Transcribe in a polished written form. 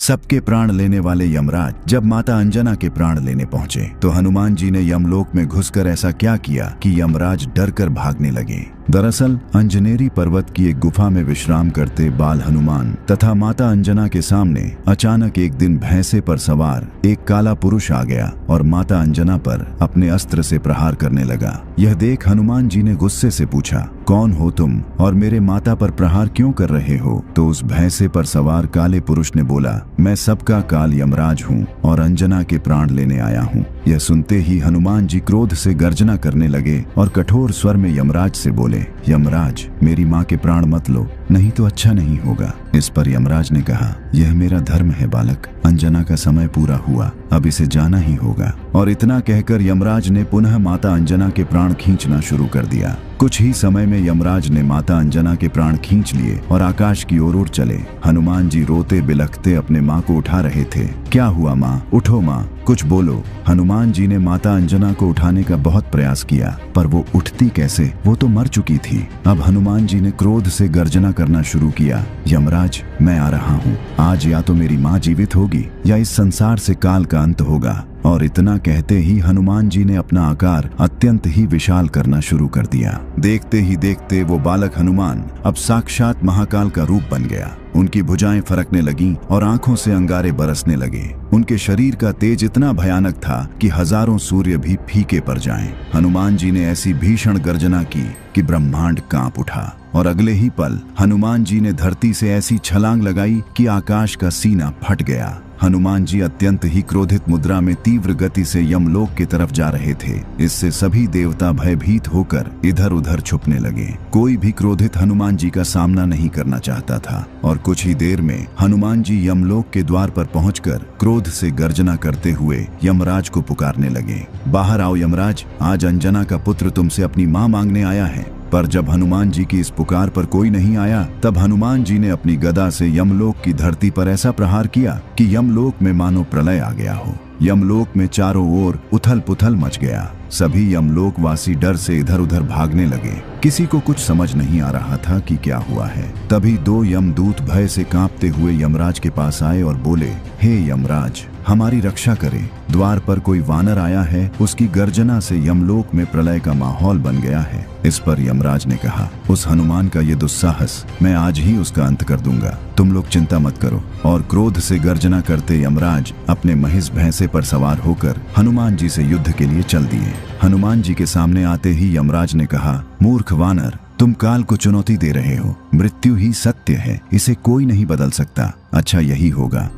सबके प्राण लेने वाले यमराज जब माता अंजना के प्राण लेने पहुंचे तो हनुमान जी ने यमलोक में घुसकर ऐसा क्या किया कि यमराज डरकर भागने लगे। दरअसल अंजनेरी पर्वत की एक गुफा में विश्राम करते बाल हनुमान तथा माता अंजना के सामने अचानक एक दिन भैंसे पर सवार एक काला पुरुष आ गया और माता अंजना पर अपने अस्त्र से प्रहार करने लगा। यह देख हनुमान जी ने गुस्से से पूछा, कौन हो तुम और मेरे माता पर प्रहार क्यों कर रहे हो? तो उस भैंसे पर सवार काले पुरुष ने बोला, मैं सबका काल यमराज हूँ और अंजना के प्राण लेने आया हूँ। यह सुनते ही हनुमान जी क्रोध से गर्जना करने लगे और कठोर स्वर में यमराज से बोले, यमराज मेरी माँ के प्राण मत लो, नहीं तो अच्छा नहीं होगा। इस पर यमराज ने कहा, यह मेरा धर्म है बालक, अंजना का समय पूरा हुआ, अब इसे जाना ही होगा। और इतना कहकर यमराज ने पुनः माता अंजना के प्राण खींचना शुरू कर दिया। कुछ ही समय में यमराज ने माता अंजना के प्राण खींच लिए और आकाश की ओर उड़ चले। हनुमान जी रोते बिलखते अपने माँ को उठा रहे थे। क्या हुआ माँ, उठो माँ, कुछ बोलो। हनुमान जी ने माता अंजना को उठाने का बहुत प्रयास किया पर वो उठती कैसे, वो तो मर चुकी थी। अब हनुमान जी ने क्रोध से गर्जना करना शुरू किया, यमराज मैं आ रहा हूँ, आज या तो मेरी माँ जीवित होगी या इस संसार से काल का अंत होगा। और इतना कहते ही हनुमान जी ने अपना आकार अत्यंत ही विशाल करना शुरू कर दिया। देखते ही देखते वो बालक हनुमान अब साक्षात महाकाल का रूप बन गया। उनकी भुजाएं फरकने लगीं और आंखों से अंगारे बरसने लगे। उनके शरीर का तेज इतना भयानक था कि हजारों सूर्य भी फीके पड़ जाएं। हनुमान जी ने ऐसी भीषण गर्जना की कि ब्रह्मांड कांप उठा और अगले ही पल हनुमान जी ने धरती से ऐसी छलांग लगाई कि आकाश का सीना फट गया। हनुमान जी अत्यंत ही क्रोधित मुद्रा में तीव्र गति से यमलोक की तरफ जा रहे थे। इससे सभी देवता भयभीत होकर इधर उधर छुपने लगे। कोई भी क्रोधित हनुमान जी का सामना नहीं करना चाहता था और कुछ ही देर में हनुमान जी यमलोक के द्वार पर पहुंचकर क्रोध से गर्जना करते हुए यमराज को पुकारने लगे, बाहर आओ यमराज, आज अंजना का पुत्र तुमसे अपनी मां मांगने आया है। पर जब हनुमान जी की इस पुकार पर कोई नहीं आया तब हनुमान जी ने अपनी गदा से यमलोक की धरती पर ऐसा प्रहार किया कि यमलोक में मानो प्रलय आ गया हो। यमलोक में चारों ओर उथल पुथल मच गया। सभी यमलोक वासी डर से इधर उधर भागने लगे। किसी को कुछ समझ नहीं आ रहा था कि क्या हुआ है। तभी दो यमदूत भय से कांपते हुए यमराज के पास आए और बोले, हे यमराज हमारी रक्षा करें, द्वार पर कोई वानर आया है, उसकी गर्जना से यमलोक में प्रलय का माहौल बन गया है। इस पर यमराज ने कहा, उस हनुमान का ये दुस्साहस मैं आज ही उसका अंत कर दूंगा, तुम लोग चिंता मत करो। और क्रोध से गर्जना करते यमराज अपने महिष भैंसे पर सवार होकर हनुमान जी से युद्ध के लिए चल दिए। हनुमान जी के सामने आते ही यमराज ने कहा, मूर्ख वानर, तुम काल को चुनौती दे रहे हो, मृत्यु ही सत्य है, इसे कोई नहीं बदल सकता। अच्छा यही होगा